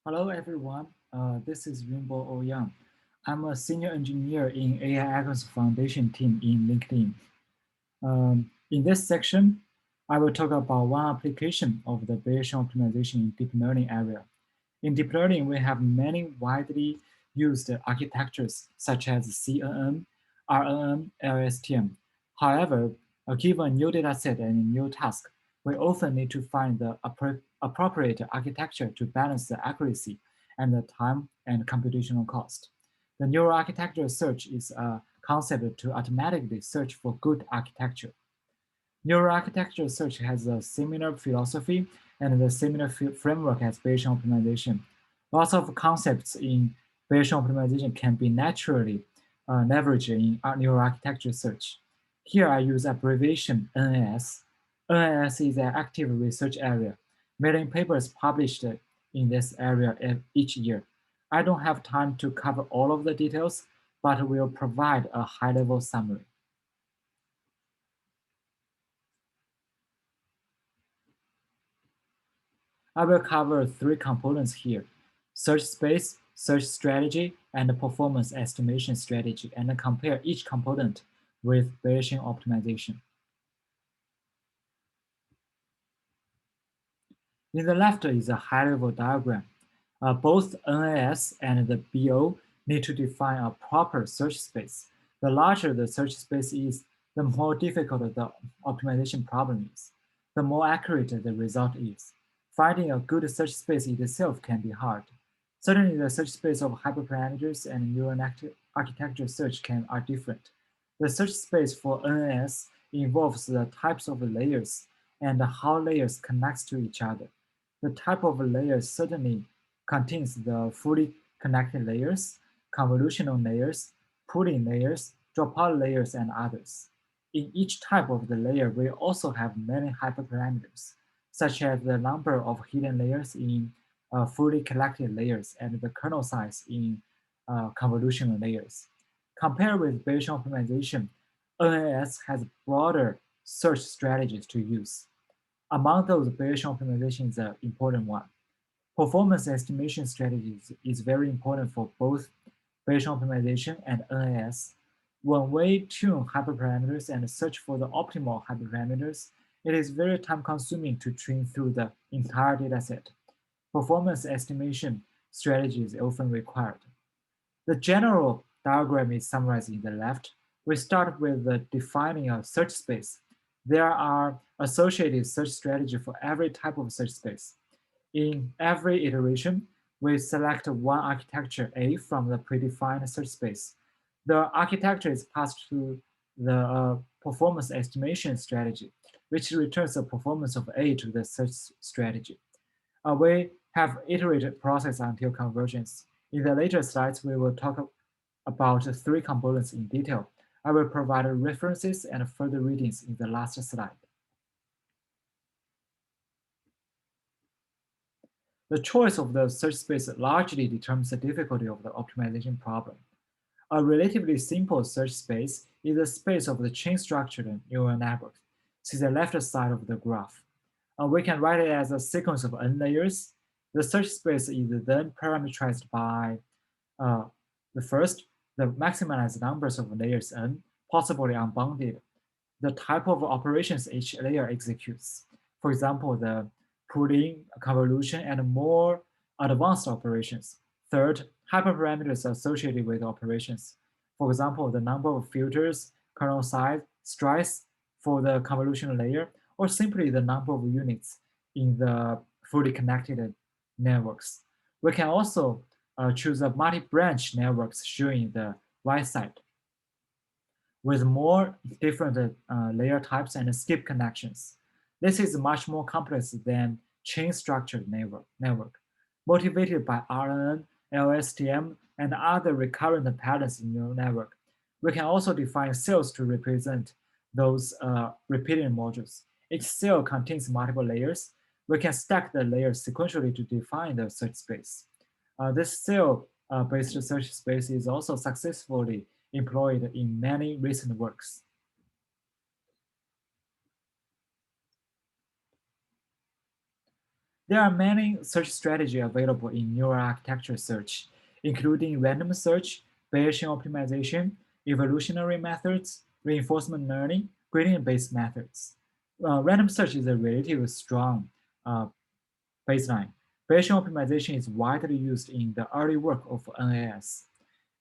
Hello, everyone. This is Yunbo Ouyang. I'm a senior engineer in AI Agents Foundation team in LinkedIn. In this section, I will talk about one application of the Bayesian optimization in deep learning area. In deep learning, we have many widely used architectures such as CNN, RNN, LSTM. However, given a new dataset and a new task, we often need to find the appropriate architecture to balance the accuracy and the time and computational cost. The neural architecture search is a concept to automatically search for good architecture. Neural architecture search has a similar philosophy and the similar framework as Bayesian optimization. Lots of concepts in Bayesian optimization can be naturally leveraged in neural architecture search. Here I use abbreviation NAS. NAS is an active research area. Million papers published in this area each year. I don't have time to cover all of the details, but will provide a high-level summary. I will cover three components here: search space, search strategy, and performance estimation strategy, and compare each component with Bayesian optimization. In the left is a high-level diagram. Both NAS and the BO need to define a proper search space. The larger the search space is, the more difficult the optimization problem is, the more accurate the result is. Finding a good search space itself can be hard. Certainly, the search space of hyperparameters and neural architecture search are different. The search space for NAS involves the types of layers and how layers connect to each other. The type of layer certainly contains the fully connected layers, convolutional layers, pooling layers, dropout layers, and others. In each type of the layer, we also have many hyperparameters, such as the number of hidden layers in fully collected layers and the kernel size in convolutional layers. Compared with Bayesian optimization, NAS has broader search strategies to use. Among those, Bayesian optimization is an important one. Performance estimation strategies is very important for both Bayesian optimization and NAS. When we tune hyperparameters and search for the optimal hyperparameters, it is very time-consuming to train through the entire dataset. Performance estimation strategy is often required. The general diagram is summarized in the left. We start with defining a search space. There are associated search strategies for every type of search space. In every iteration, we select one architecture A from the predefined search space. The architecture is passed to the performance estimation strategy, which returns the performance of A to the search strategy. We have iterated process until convergence. In the later slides, we will talk about three components in detail. I will provide references and further readings in the last slide. The choice of the search space largely determines the difficulty of the optimization problem. A relatively simple search space is the space of the chain-structured neural network. See the left side of the graph. We can write it as a sequence of n layers. The search space is then parameterized by the first, the maximized numbers of layers n, possibly unbounded, the type of operations each layer executes. For example, the pooling, convolution, and more advanced operations. Third, hyperparameters associated with operations. For example, the number of filters, kernel size, strides for the convolutional layer, or simply the number of units in the fully connected networks. We can also choose a multi-branch networks showing the right side with more different layer types and skip connections. This is much more complex than chain-structured network. Motivated by RNN, LSTM, and other recurrent patterns in neural network, we can also define cells to represent those repeating modules. Each cell contains multiple layers. We can stack the layers sequentially to define the search space. This cell-based search space is also successfully employed in many recent works. There are many search strategies available in neural architecture search, including random search, Bayesian optimization, evolutionary methods, reinforcement learning, gradient-based methods. Random search is a relatively strong uh, baseline. Bayesian optimization is widely used in the early work of NAS.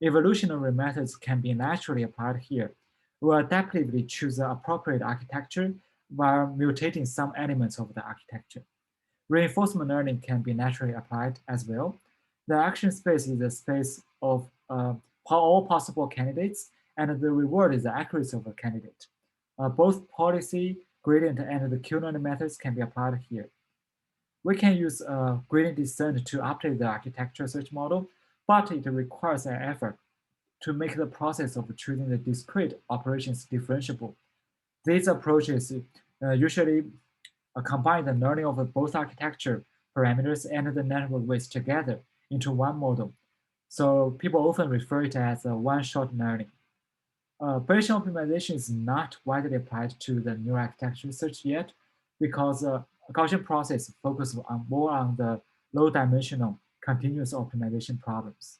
Evolutionary methods can be naturally applied here. We will adaptively choose the appropriate architecture while mutating some elements of the architecture. Reinforcement learning can be naturally applied as well. The action space is a space of all possible candidates, and the reward is the accuracy of a candidate. Both policy, gradient, and the Q-learning methods can be applied here. We can use gradient descent to update the architecture search model, but it requires an effort to make the process of choosing the discrete operations differentiable. These approaches usually combine the learning of both architecture parameters and the network weights together into one model. So people often refer it as a one-shot learning. Bayesian optimization is not widely applied to the neural architecture research yet because Gaussian process focuses more on the low-dimensional continuous optimization problems.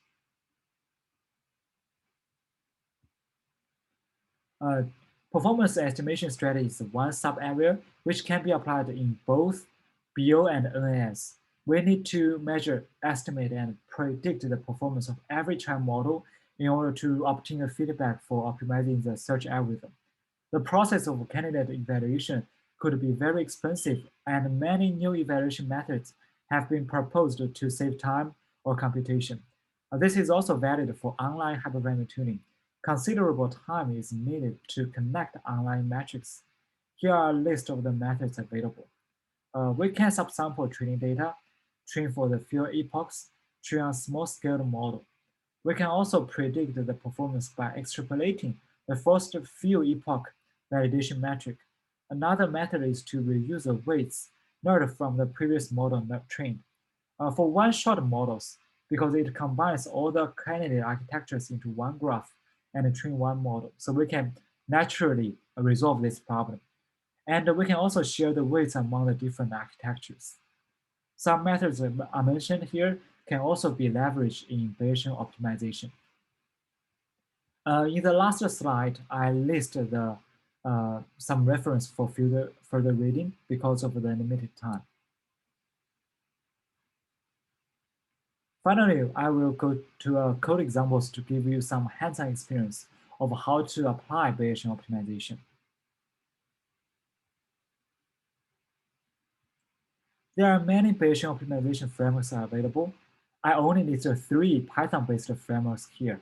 Uh, Performance estimation strategy is one sub-area which can be applied in both BO and NAS. We need to measure, estimate, and predict the performance of every trained model in order to obtain a feedback for optimizing the search algorithm. The process of candidate evaluation could be very expensive, and many new evaluation methods have been proposed to save time or computation. This is also valid for online hyperparameter tuning. Considerable time is needed to connect online metrics. Here are a list of the methods available. We can subsample training data, train for the few epochs, train a small-scale model. We can also predict the performance by extrapolating the first few epoch validation metric. Another method is to reuse the weights learned from the previous model not trained. For one-shot models, because it combines all the candidate architectures into one graph and train one model, so we can naturally resolve this problem. And we can also share the weights among the different architectures. Some methods I mentioned here can also be leveraged in Bayesian optimization. In the last slide, I listed some reference for further reading because of the limited time. Finally, I will go to code examples to give you some hands-on experience of how to apply Bayesian optimization. There are many Bayesian optimization frameworks available. I only listed three Python-based frameworks here.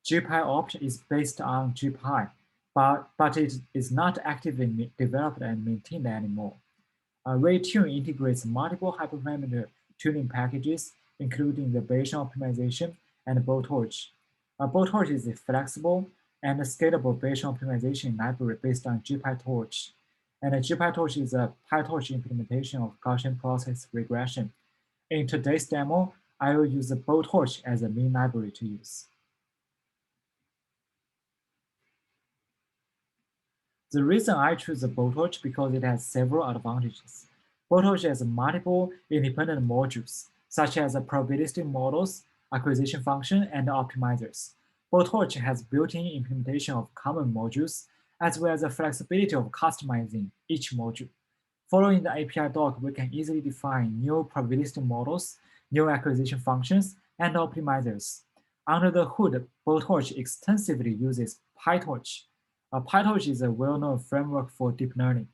GPyOpt is based on GPy, but it is not actively developed and maintained anymore. RayTune integrates multiple hyperparameter tuning packages, including the Bayesian optimization and BoTorch. BoTorch is a flexible and scalable Bayesian optimization library based on GPyTorch. And GPyTorch is a PyTorch implementation of Gaussian process regression. In today's demo, I will use the BoTorch as the main library to use. The reason I choose the blowtorch because it has several advantages. Blowtorch has multiple independent modules, such as probabilistic models, acquisition function, and optimizers. Blowtorch has built-in implementation of common modules, as well as the flexibility of customizing each module. Following the API doc, we can easily define new probabilistic models, new acquisition functions, and optimizers. Under the hood, blowtorch extensively uses PyTorch. PyTorch is a well-known framework for deep learning.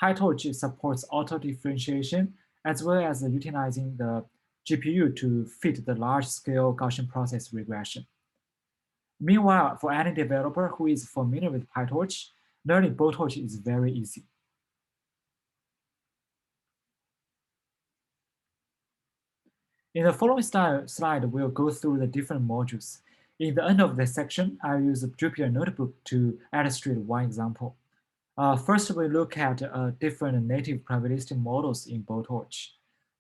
PyTorch supports auto-differentiation as well as utilizing the GPU to fit the large-scale Gaussian process regression. Meanwhile, for any developer who is familiar with PyTorch, learning blowtorch is very easy. In the following slide, we'll go through the different modules. In the end of this section, I'll use the Jupyter Notebook to illustrate one example. First, we look at different native probabilistic models in blowtorch.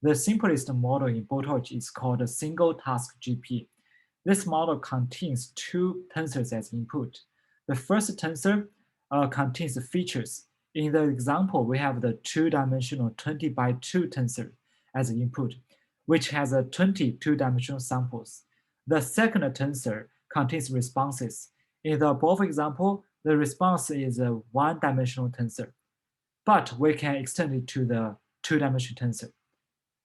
The simplest model in blowtorch is called a single task GP. This model contains two tensors as input. The first tensor contains the features. In the example, we have the two-dimensional 20 by 2 tensor, as input, which has a 20 two-dimensional samples. The second tensor contains responses. In the above example, the response is a one-dimensional tensor, but we can extend it to the two-dimensional tensor.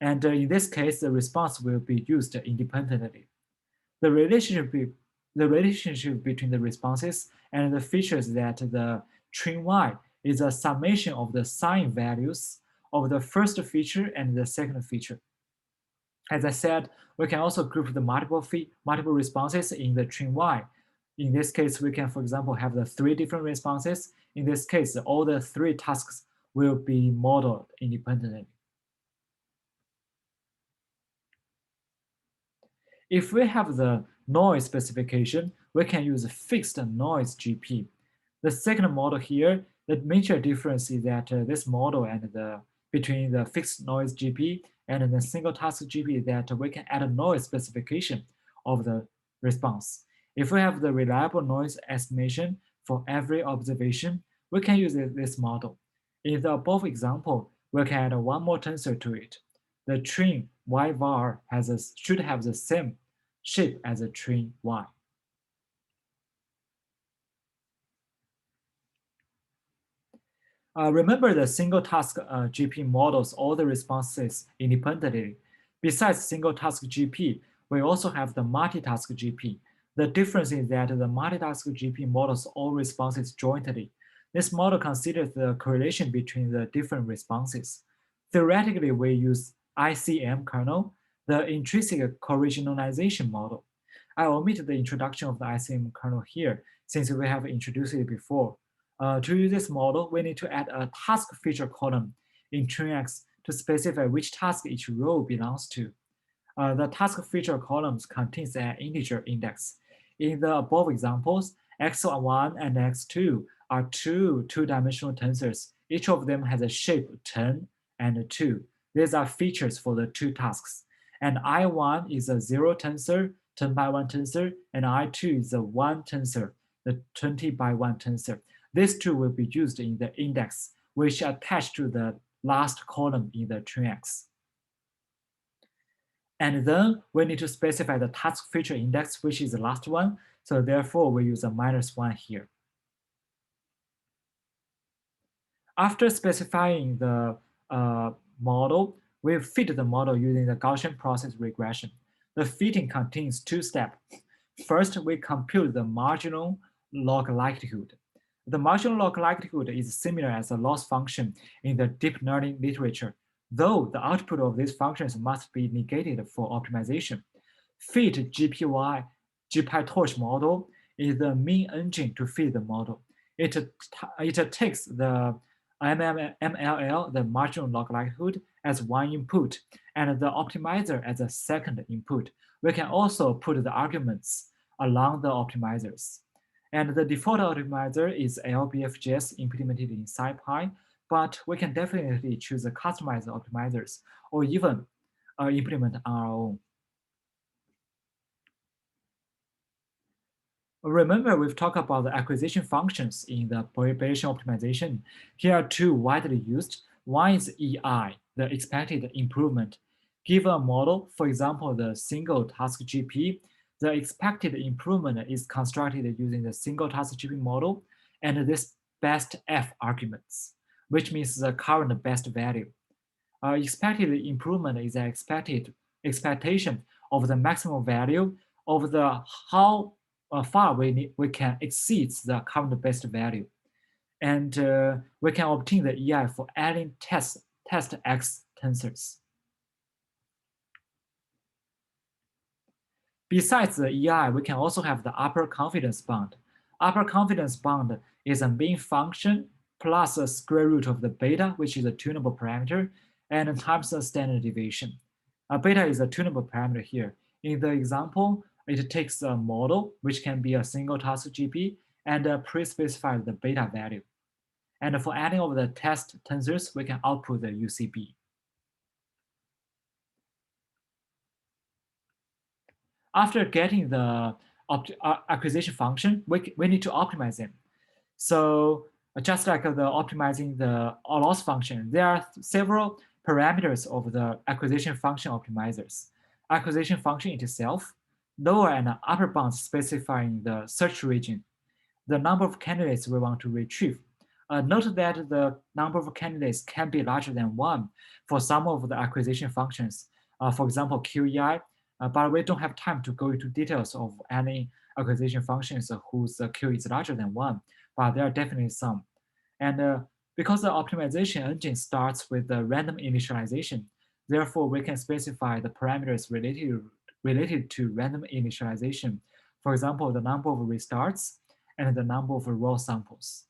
And in this case, the response will be used independently. The relationship between the responses and the features that the train Y is a summation of the sign values of the first feature and the second feature. As I said, we can also group the multiple responses in the train Y. In this case, we can, for example, have the three different responses. In this case, all the three tasks will be modeled independently. If we have the noise specification, we can use fixed noise GP. The second model here, the major difference is that this model and between the fixed noise GP and the single task GP is that we can add a noise specification of the response. If we have the reliable noise estimation for every observation, we can use this model. In the above example, we can add one more tensor to it. The train Y var should have the same shape as a train Y. Remember the single task GP models all the responses independently. Besides single task GP, we also have the multitask GP. The difference is that the multitask GP models all responses jointly. This model considers the correlation between the different responses. Theoretically, we use ICM kernel, the intrinsic co-regionalization model. I omit the introduction of the ICM kernel here since we have introduced it before. To use this model, we need to add a task feature column in TrainX to specify which task each row belongs to. The task feature columns contains an integer index. In the above examples, x1 and x2 are two-dimensional tensors. Each of them has a shape 10 and 2. These are features for the two tasks. And I1 is a 0 tensor, 10 by 1 tensor, and I2 is a 1 tensor, the 20 by 1 tensor. These two will be used in the index, which attached to the last column in the TrainX. And then we need to specify the task feature index, which is the last one. So therefore, we use a -1 here. After specifying the model, we fit the model using the Gaussian process regression. The fitting contains two steps. First, we compute the marginal log likelihood. The marginal log likelihood is similar as a loss function in the deep learning literature, though the output of these functions must be negated for optimization. Fit GPY, GPyTorch model is the main engine to fit the model. It takes the MLL, the marginal log likelihood, as one input, and the optimizer as a second input. We can also put the arguments along the optimizers. And the default optimizer is LBFGS implemented in SciPy, but we can definitely choose the customized optimizers or even implement on our own. Remember, we've talked about the acquisition functions in the Bayesian optimization. Here are two widely used. One is EI, the expected improvement. Given a model, for example, the single task GP, the expected improvement is constructed using the single task GP model and this best F arguments, which means the current best value. Expected improvement is an expectation of the maximum value of the how far we can exceed the current best value. And we can obtain the EI for adding test X tensors. Besides the EI, we can also have the upper confidence bound. Upper confidence bound is a main function plus a square root of the beta, which is a tunable parameter, and times the standard deviation. Beta is a tunable parameter here. In the example, it takes a model, which can be a single task GP, and pre-specifies the beta value. And for adding over the test tensors, we can output the UCB. After getting the acquisition function, we need to optimize them. So just like the optimizing the loss function, there are several parameters of the acquisition function optimizers. Acquisition function itself, lower and upper bounds specifying the search region, the number of candidates we want to retrieve. Note that the number of candidates can be larger than one for some of the acquisition functions. For example, QEI, but we don't have time to go into details of any acquisition functions whose Q is larger than one, but there are definitely some. And because the optimization engine starts with the random initialization, therefore we can specify the parameters related to random initialization. For example, the number of restarts and the number of raw samples.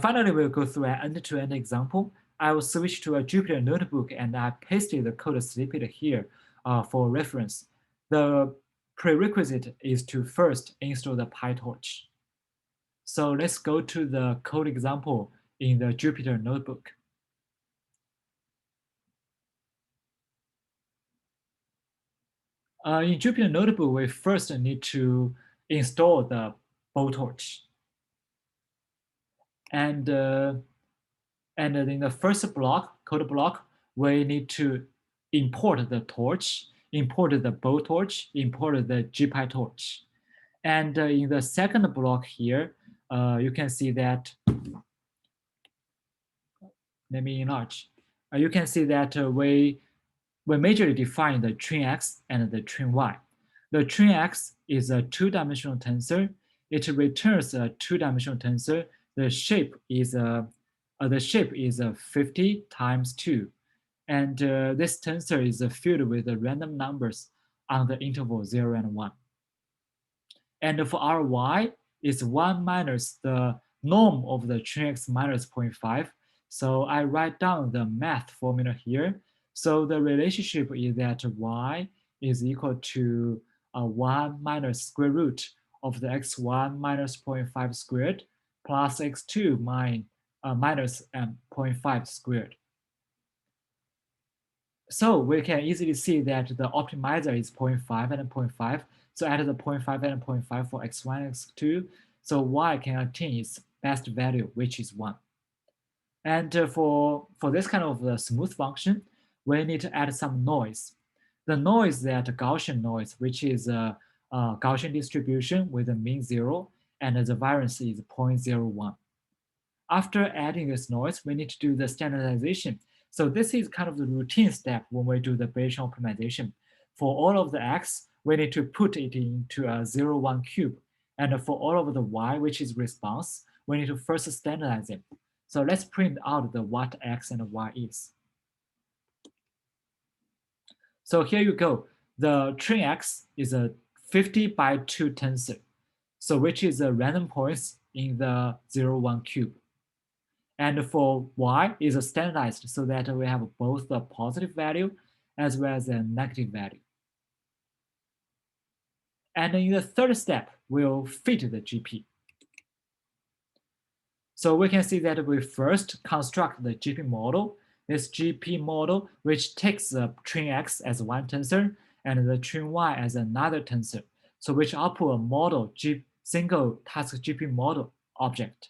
Finally, we'll go through an end-to-end example. I will switch to a Jupyter notebook and I pasted the code snippet here for reference. The prerequisite is to first install the PyTorch. So let's go to the code example in the Jupyter notebook. In Jupyter notebook, we first need to install the blowtorch. And in the first block, code block, we need to import the torch, import the blowtorch, import the GPyTorch. And in the second block here, you can see that, let me enlarge. You can see that we majorly define the train X and the train Y. The train X is a two-dimensional tensor. It returns a two-dimensional tensor. The shape is 50 times 2. And this tensor is filled with the random numbers on the interval 0 and 1. And for our y, it's 1 minus the norm of the train x minus 0.5. So I write down the math formula here. So the relationship is that y is equal to 1 minus square root of the x1 minus 0.5 squared plus x2 minus 0.5 squared. So we can easily see that the optimizer is 0.5 and 0.5. So add the 0.5 and 0.5 for x1 and x2. So y can attain its best value, which is 1. And for this kind of smooth function, we need to add some noise. The noise is that Gaussian noise, which is a Gaussian distribution with a mean 0, and the variance is 0.01. After adding this noise, we need to do the standardization. So this is kind of the routine step when we do the Bayesian optimization. For all of the x, we need to put it into a 0, 1 cube. And for all of the y, which is response, we need to first standardize it. So let's print out the what x and y is. So here you go. The train x is a 50 by 2 tensor, so which is a random points in the 0, 1 cube. And for y is standardized so that we have both the positive value as well as a negative value. And in the third step, we'll fit the GP. So we can see that we first construct the GP model. This GP model, which takes the train X as one tensor and the train Y as another tensor. So which output a model single task GP model object.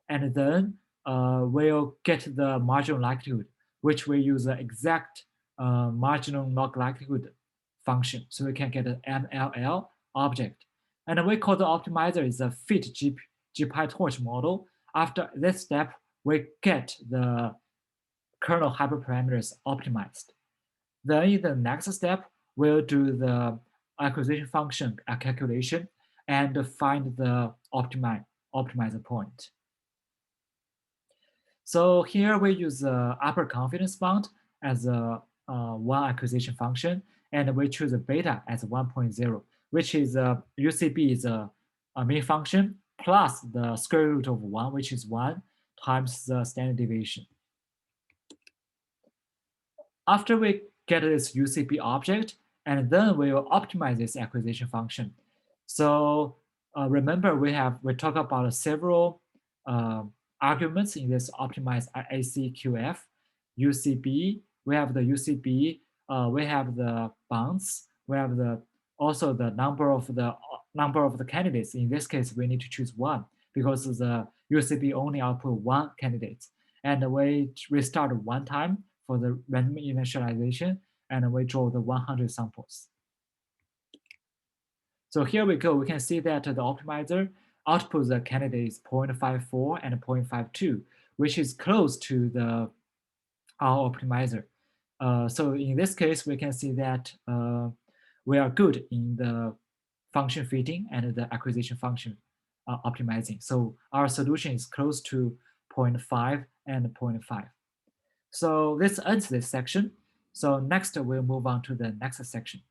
And then we'll get the marginal likelihood, which we use the exact marginal log likelihood function. So we can get an MLL object. And we call the optimizer is a fit GPyTorch model. After this step, we get the kernel hyperparameters optimized. Then in the next step, we'll do the acquisition function calculation and find the optimizer point. So here we use the upper confidence bound as a one acquisition function, and we choose beta as 1.0, which is UCB is a mean function plus the square root of 1, which is 1 times the standard deviation. After we get this UCB object, and then we will optimize this acquisition function. So remember, we talk about several arguments in this optimized ACQF, UCB. We have the UCB. We have the bounds. We have also the number of the candidates. In this case, we need to choose one because the UCB only output one candidate. And we restart one time for the random initialization, and we draw the 100 samples. So here we go. We can see that the optimizer outputs the candidates 0.54 and 0.52, which is close to our optimizer. So in this case, we can see that we are good in the function fitting and the acquisition function optimizing. So our solution is close to 0.5 and 0.5. So this ends this section. So next we'll move on to the next section.